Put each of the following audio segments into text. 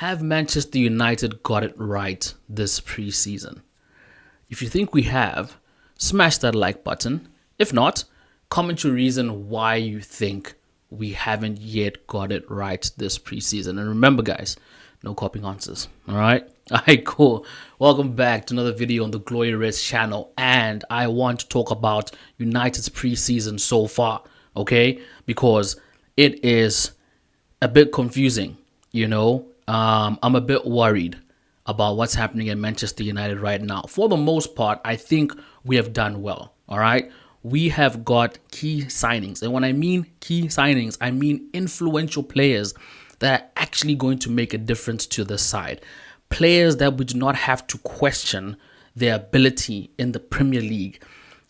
Have Manchester United got it right this preseason? If you think we have, smash that like button. If not, comment your reason why you think we haven't yet got it right this preseason. And remember, guys, no copying answers. All right? All right, cool. Welcome back to another video on the Glory Reds channel. And I want to talk about United's preseason so far, okay? Because it is a bit confusing, I'm a bit worried about what's happening at Manchester United right now. For the most part, I think we have done well, all right? We have got key signings. And when I mean key signings, I mean influential players that are actually going to make a difference to the side. Players that we do not have to question their ability in the Premier League.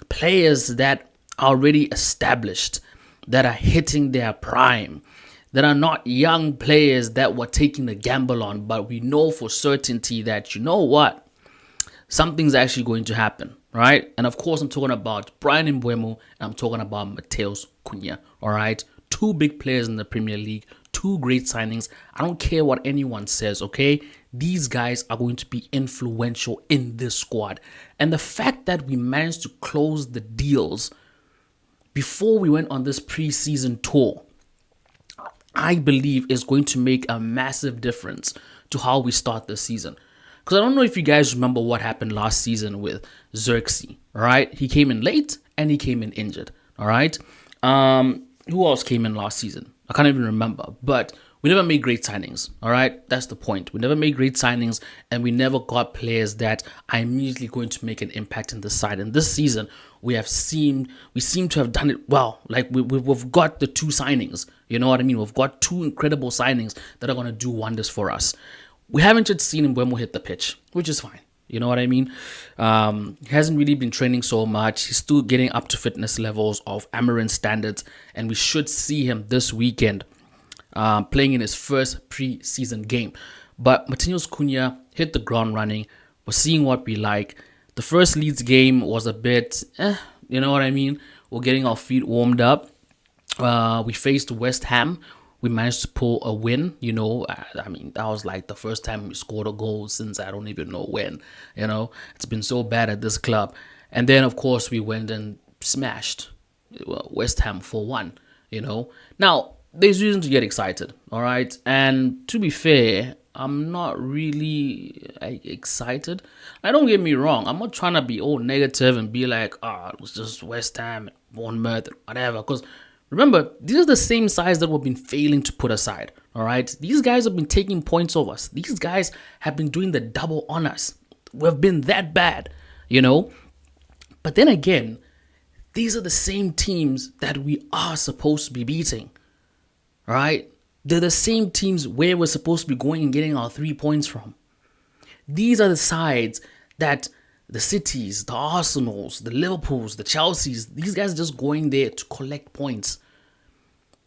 Players that are already established, that are hitting their prime, that are not young players that we're taking the gamble on, but we know for certainty that, something's actually going to happen, right? And of course, I'm talking about Bryan Mbeumo and I'm talking about Matheus Cunha, all right? Two big players in the Premier League, two great signings. I don't care what anyone says, okay? These guys are going to be influential in this squad. And the fact that we managed to close the deals before we went on this preseason tour, I believe is going to make a massive difference to how we start the season. Because I don't know if you guys remember what happened last season with Xerxes, all right? He came in late and he came in injured, all right? Who else came in last season? I can't even remember, but we never made great signings, all right? That's the point. We never made great signings and we never got players that are immediately going to make an impact in the side. And this season, we seem to have done it well. Like we've got the two signings, you know what I mean? We've got two incredible signings that are going to do wonders for us. We haven't yet seen Mbeumo hit the pitch, which is fine. You know what I mean? He hasn't really been training so much. He's still getting up to fitness levels of Amarin standards, and we should see him this weekend playing in his first preseason game. But Matheus Cunha hit the ground running. We're seeing what we like. The first Leeds game was a bit, you know what I mean? We're getting our feet warmed up. We faced West Ham. We managed to pull a win, that was like the first time we scored a goal since I don't even know when, It's been so bad at this club. And then, of course, we went and smashed West Ham 4-1, Now, there's reason to get excited, all right? And to be fair, I'm not really excited. Don't get me wrong. I'm not trying to be all negative and be like, it was just West Ham, Bournemouth, whatever, because remember, these are the same sides that we've been failing to put aside, all right? These guys have been taking points off us. These guys have been doing the double on us. We've been that bad, But then again, these are the same teams that we are supposed to be beating, all right? They're the same teams where we're supposed to be going and getting our 3 points from. These are the sides that the Cities, the Arsenals, the Liverpools, the Chelseas, these guys are just going there to collect points.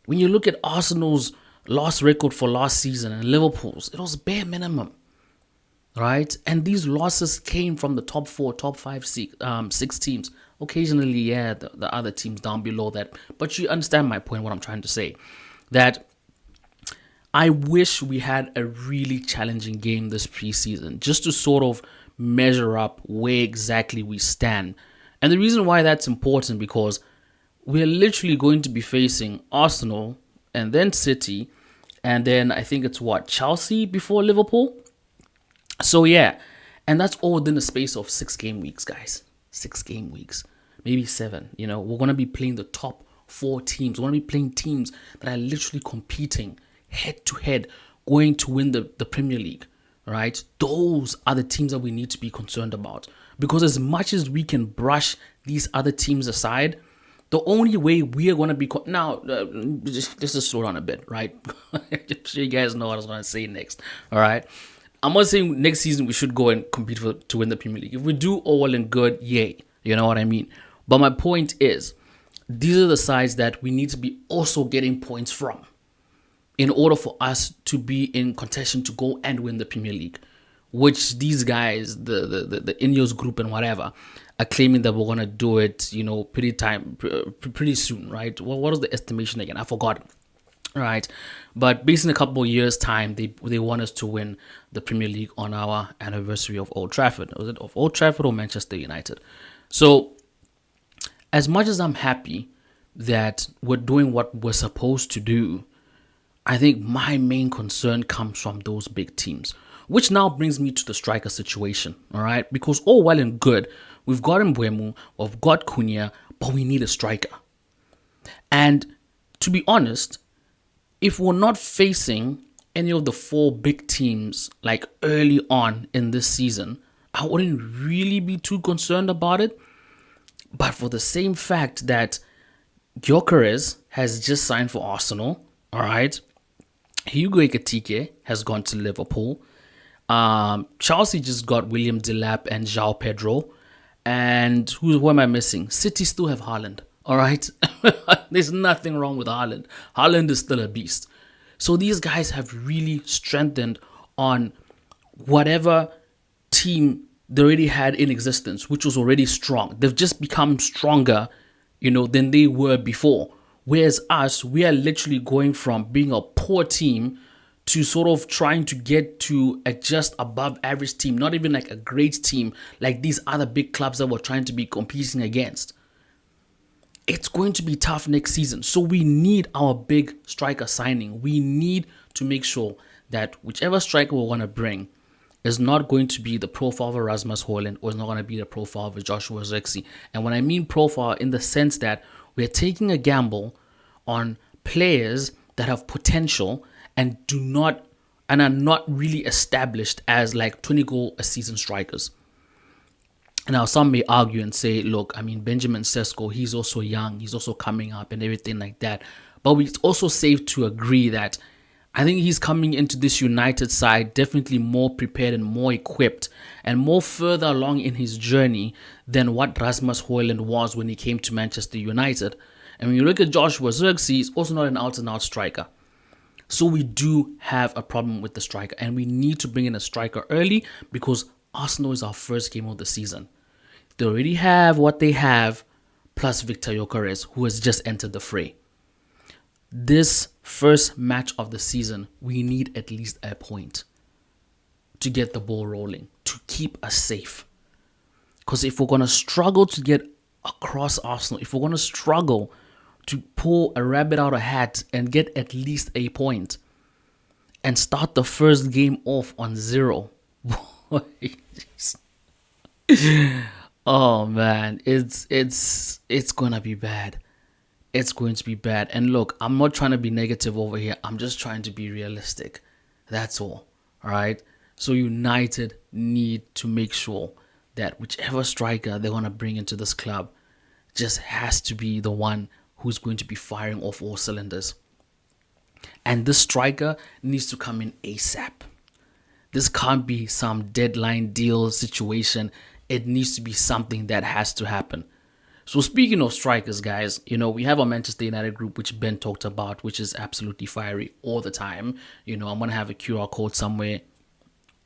When you look at Arsenal's loss record for last season and Liverpool's, it was bare minimum, right? And these losses came from the top 4, top 5, 6 teams. Occasionally, the other teams down below that. But you understand my point, what I'm trying to say. That I wish we had a really challenging game this preseason just to sort of measure up where exactly we stand. And the reason why that's important because we're literally going to be facing Arsenal and then City and then I think it's Chelsea before Liverpool. So and that's all within the space of 6 game weeks, guys. 6 game weeks, maybe 7. We're going to be playing the top 4 teams. We're going to be playing teams that are literally competing head to head, going to win the Premier League. Right? Those are the teams that we need to be concerned about. Because as much as we can brush these other teams aside, the only way we are going to be... Now, just slow down a bit, right? I'm sure you guys know what I was going to say next. All right? I'm not saying next season we should go and compete to win the Premier League. If we do all well and good, yay. You know what I mean? But my point is, these are the sides that we need to be also getting points from in order for us to be in contention to go and win the Premier League, which these guys, the Ineos group and whatever, are claiming that we're going to do it, pretty soon, right? Well, what is the estimation again? I forgot. right? But based in a couple of years' time, they want us to win the Premier League on our anniversary of Old Trafford. Was it of Old Trafford or Manchester United? So as much as I'm happy that we're doing what we're supposed to do, I think my main concern comes from those big teams, which now brings me to the striker situation, all right? Because all well and good, we've got Mbeumo, we've got Cunha, but we need a striker. And to be honest, if we're not facing any of the four big teams like early on in this season, I wouldn't really be too concerned about it. But for the same fact that Gyökeres has just signed for Arsenal, all right? Hugo Ekitike has gone to Liverpool. Chelsea just got William Delap and João Pedro. And who am I missing? City still have Haaland, all right? There's nothing wrong with Haaland. Haaland is still a beast. So these guys have really strengthened on whatever team they already had in existence, which was already strong. They've just become stronger, than they were before. Whereas us, we are literally going from being a poor team to sort of trying to get to a just above average team, not even like a great team like these other big clubs that we're trying to be competing against. It's going to be tough next season. So we need our big striker signing. We need to make sure that whichever striker we want to bring is not going to be the profile of Rasmus Højlund or is not going to be the profile of Joshua Zirkzee. And when I mean profile, in the sense that we're taking a gamble on players that have potential and are not really established as like 20 goal a season strikers. Now, some may argue and say, look, I mean, Benjamin Sesko, he's also young, he's also coming up and everything like that. But it's also safe to agree that I think he's coming into this United side definitely more prepared and more equipped and more further along in his journey than what Rasmus Højlund was when he came to Manchester United. And when you look at Joshua Zirkzee, he's also not an out-and-out striker. So we do have a problem with the striker, and we need to bring in a striker early because Arsenal is our first game of the season. They already have what they have, plus Victor Gyökeres, who has just entered the fray. This first match of the season, we need at least a point to get the ball rolling, to keep us safe. Because if we're going to struggle to get across Arsenal, if we're going to struggle to pull a rabbit out of a hat and get at least a point and start the first game off on 0, oh man, it's gonna be bad. It's going to be bad. And look, I'm not trying to be negative over here. I'm just trying to be realistic. That's all. All right. So United need to make sure that whichever striker they're going to bring into this club just has to be the one who's going to be firing off all cylinders. And this striker needs to come in ASAP. This can't be some deadline deal situation. It needs to be something that has to happen. So speaking of strikers, guys, we have our Manchester United group, which Ben talked about, which is absolutely fiery all the time. I'm going to have a QR code somewhere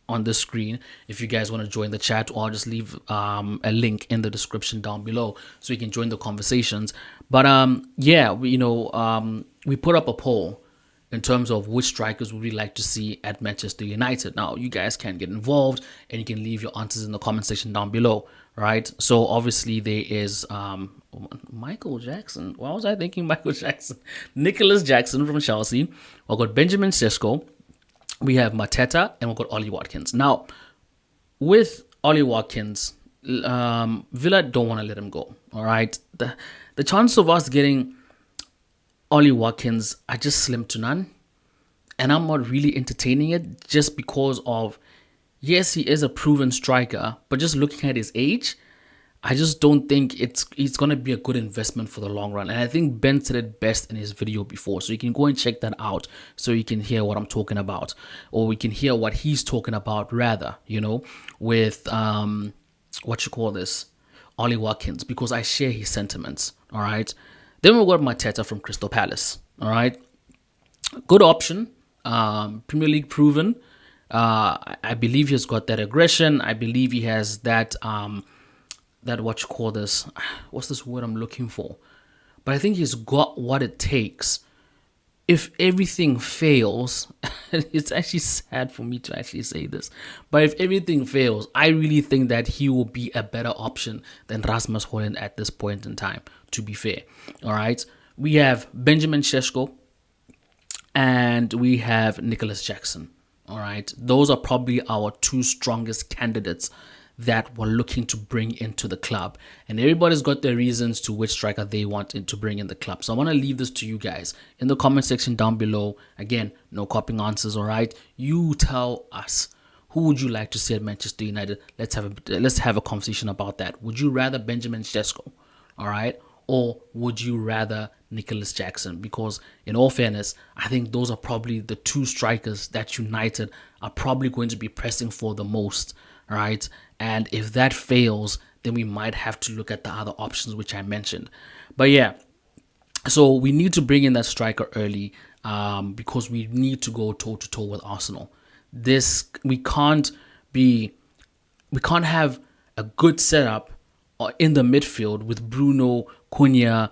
on the screen if you guys want to join the chat, or I'll just leave a link in the description down below so you can join the conversations. But we put up a poll in terms of which strikers would we like to see at Manchester United. Now, you guys can get involved and you can leave your answers in the comment section down below, right? So obviously there is Michael Jackson. Why was I thinking Michael Jackson? Nicholas Jackson from Chelsea. We've got Benjamin Sesko. We have Mateta, and we've got Ollie Watkins. Now, with Ollie Watkins, Villa don't want to let him go, all right? The chance of us getting Ollie Watkins are just slim to none. And I'm not really entertaining it just because of, yes, he is a proven striker, but just looking at his age, I just don't think it's going to be a good investment for the long run. And I think Ben said it best in his video before. So you can go and check that out so you can hear what I'm talking about. Or we can hear what he's talking about rather, with, Ollie Watkins, because I share his sentiments, all right? Then we've got Mateta from Crystal Palace, all right? Good option, Premier League proven. I believe he's got that aggression. I believe he has that, what's this word I'm looking for? But I think he's got what it takes if everything fails, it's actually sad for me to actually say this, but if everything fails, I really think that he will be a better option than Rasmus Højlund at this point in time, to be fair. All right. We have Benjamin Šeško and we have Nicholas Jackson. All right. Those are probably our two strongest candidates that we're looking to bring into the club. And everybody's got their reasons to which striker they want to bring in the club. So I want to leave this to you guys in the comment section down below. Again, no copying answers, all right? You tell us, who would you like to see at Manchester United? Let's have a conversation about that. Would you rather Benjamin Šeško, all right? Or would you rather Nicholas Jackson? Because in all fairness, I think those are probably the two strikers that United are probably going to be pressing for the most, right? And if that fails, then we might have to look at the other options which I mentioned. But yeah, so we need to bring in that striker early because we need to go toe to toe with Arsenal. We can't have a good setup in the midfield with Bruno, Cunha,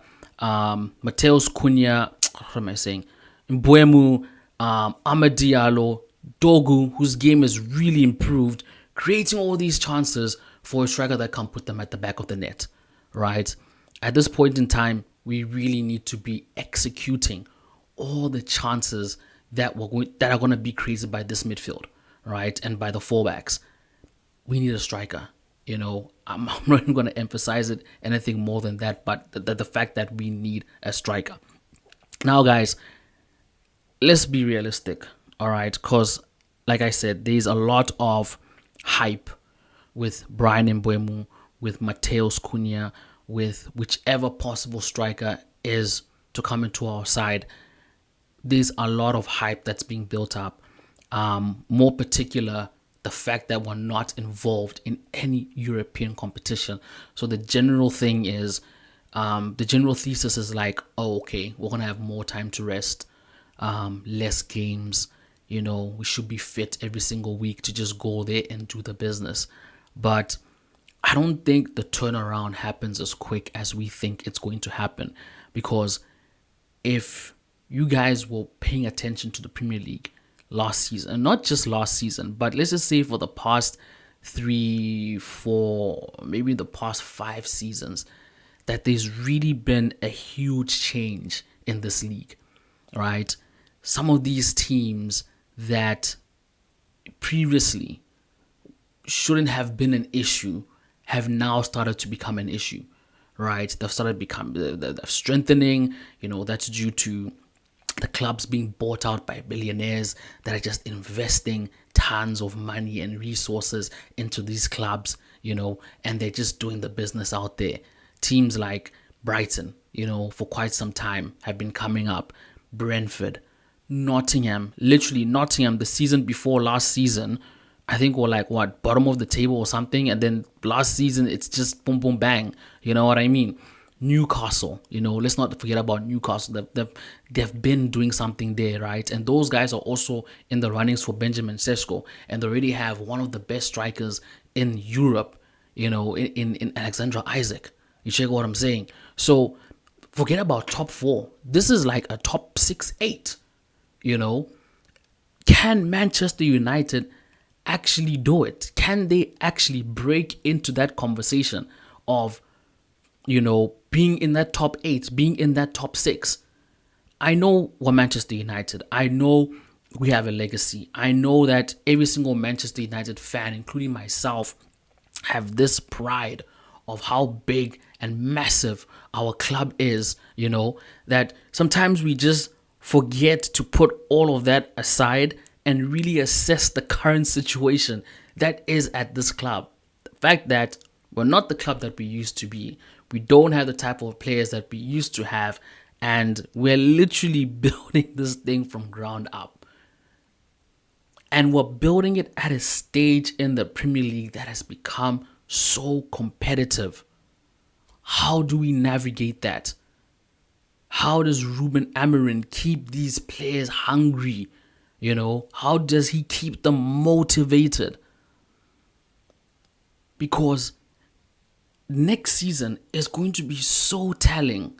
Mateus Cunha, what am I saying? Mbeumo, Amad Diallo, Dogu, whose game has really improved, creating all these chances for a striker that can put them at the back of the net, right? At this point in time, we really need to be executing all the chances that are going to be created by this midfield, right? And by the fullbacks. We need a striker. I'm not even going to emphasize it anything more than that, but the fact that we need a striker. Now, guys, let's be realistic, all right? Because, like I said, there's a lot of hype with Bryan Mbeumo, with Mateus Cunha, with whichever possible striker is to come into our side. There's a lot of hype that's being built up. More particular, the fact that we're not involved in any European competition. So the general thing is, the general thesis is like, oh, okay, we're going to have more time to rest, less games. We should be fit every single week to just go there and do the business. But I don't think the turnaround happens as quick as we think it's going to happen. Because if you guys were paying attention to the Premier League last season, and not just last season, but let's just say for the past 3, 4, maybe the past 5 seasons, that there's really been a huge change in this league, right? Some of these teams that previously shouldn't have been an issue have now started to become an issue, right? They've started they're strengthening. That's due to the clubs being bought out by billionaires that are just investing tons of money and resources into these clubs, and they're just doing the business out there. Teams like Brighton, for quite some time have been coming up. Brentford, Nottingham, the season before last season, I think we're like, bottom of the table or something. And then last season, it's just boom, boom, bang. You know what I mean? Newcastle, let's not forget about Newcastle. They've been doing something there, right? And those guys are also in the runnings for Benjamin Šeško. And they already have one of the best strikers in Europe, in Alexander Isak. You check what I'm saying? So forget about top 4. This is like a top 6, 8. Can Manchester United actually do it? Can they actually break into that conversation of, being in that top 8, being in that top 6? I know we're Manchester United. I know we have a legacy. I know that every single Manchester United fan, including myself, have this pride of how big and massive our club is, that sometimes we just forget to put all of that aside and really assess the current situation that is at this club. The fact that we're not the club that we used to be. We don't have the type of players that we used to have. And we're literally building this thing from ground up. And we're building it at a stage in the Premier League that has become so competitive. How do we navigate that? How does Ruben Amorim keep these players hungry? How does he keep them motivated? Because next season is going to be so telling.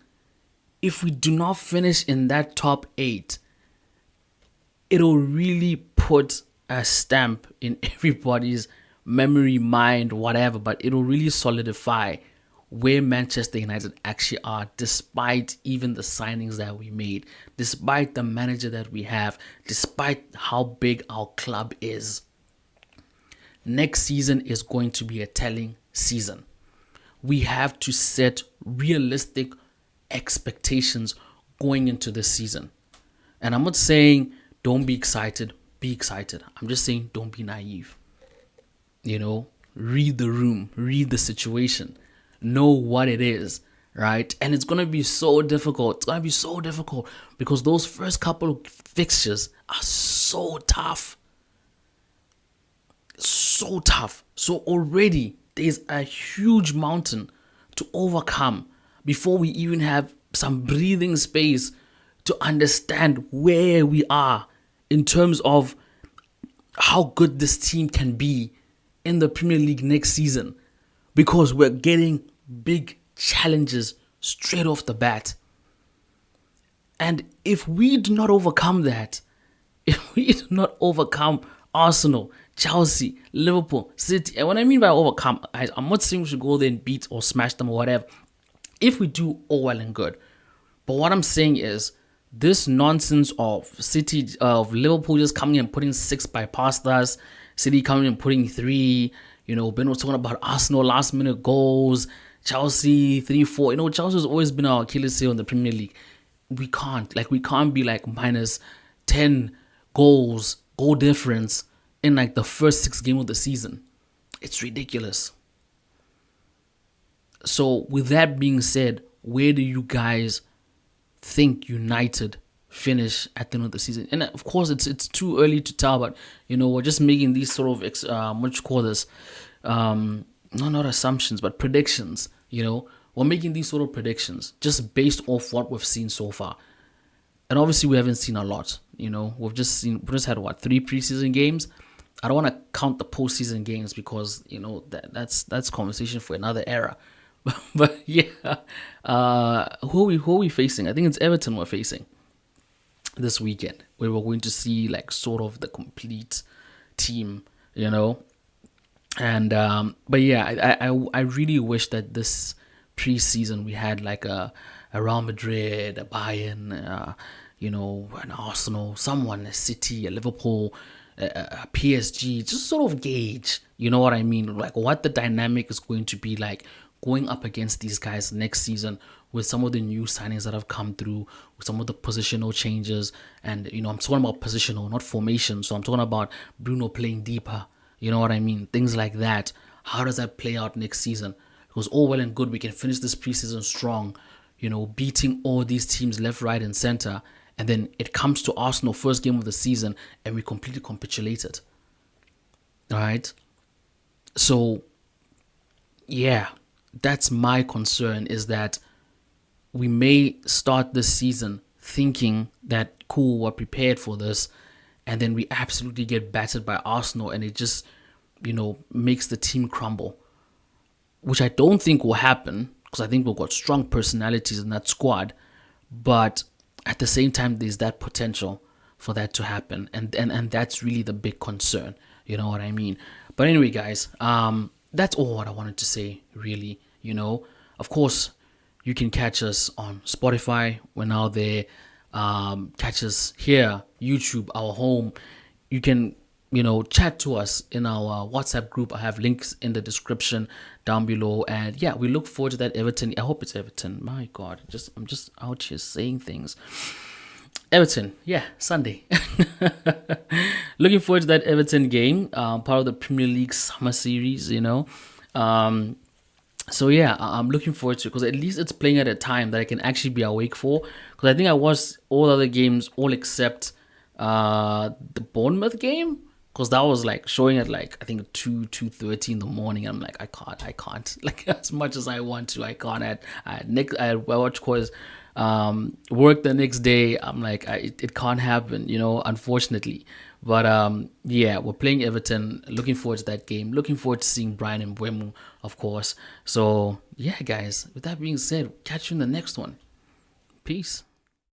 If we do not finish in that top 8, it'll really put a stamp in everybody's memory, mind, whatever, but it'll really solidify where Manchester United actually are, despite even the signings that we made, despite the manager that we have, despite how big our club is. Next season is going to be a telling season. We have to set realistic expectations going into this season. And I'm not saying don't be excited, be excited. I'm just saying don't be naive. Read the room, read the situation, know what it is, right? And it's going to be so difficult. It's going to be so difficult because those first couple of fixtures are so tough. So tough. So already there's a huge mountain to overcome before we even have some breathing space to understand where we are in terms of how good this team can be in the Premier League next season, because we're getting big challenges straight off the bat. And if we do not overcome that, if we do not overcome Arsenal, Chelsea, Liverpool, City, and what I mean by overcome, I'm not saying we should go there and beat or smash them or whatever. If we do, all well and good. But what I'm saying is, this nonsense of Liverpool just coming and putting 6 by past us, City coming and putting 3, Ben was talking about Arsenal last minute goals, Chelsea 3-4. Chelsea's always been our Achilles heel in the Premier League. We can't be like minus 10 goal difference in like the first 6 games of the season. It's ridiculous. So with that being said, where do you guys think United finish at the end of the season? And of course, it's too early to tell, but we're just making these sort of not assumptions, but predictions. We're making these sort of predictions just based off what we've seen so far, and obviously we haven't seen a lot. We just had 3 preseason games. I don't want to count the postseason games because that's conversation for another era. But yeah, who are we facing? I think it's Everton we're facing this weekend, where we're going to see like sort of the complete team, And but yeah, I really wish that this preseason we had like a Real Madrid, a Bayern, an Arsenal, someone, a City, a Liverpool, a PSG, just sort of gauge, you know what I mean? Like what the dynamic is going to be like going up against these guys next season with some of the new signings that have come through, with some of the positional changes. And, I'm talking about positional, not formation. So I'm talking about Bruno playing deeper, you know what I mean? Things like that. How does that play out next season? Because all well and good, we can finish this preseason strong, beating all these teams left, right, and center. And then it comes to Arsenal, first game of the season, and we completely capitulated. All right? So, yeah, that's my concern, is that we may start this season thinking that, cool, we're prepared for this, and then we absolutely get battered by Arsenal, and it just, makes the team crumble, which I don't think will happen, because I think we've got strong personalities in that squad, but at the same time, there's that potential for that to happen, and that's really the big concern, you know what I mean? But anyway, guys, that's all what I wanted to say, really. Of course, you can catch us on Spotify. We're now there. Catch us here, YouTube, our home. You can, chat to us in our WhatsApp group. I have links in the description down below. And yeah, we look forward to that Everton. I hope it's Everton. My God, I'm just out here saying things. Everton, yeah, Sunday. Looking forward to that Everton game, part of the Premier League summer series, So yeah, I'm looking forward to it, because at least it's playing at a time that I can actually be awake for. Because I think I watched all other games, all except the Bournemouth game, because that was like showing at like I think 2:30 in the morning. I'm like, I can't like as much as I want to, I can't. I watch course work the next day. I'm like, it can't happen, unfortunately. But yeah, we're playing Everton. Looking forward to that game. Looking forward to seeing Bryan Mbeumo, of course. So yeah, guys, with that being said, catch you in the next one. Peace.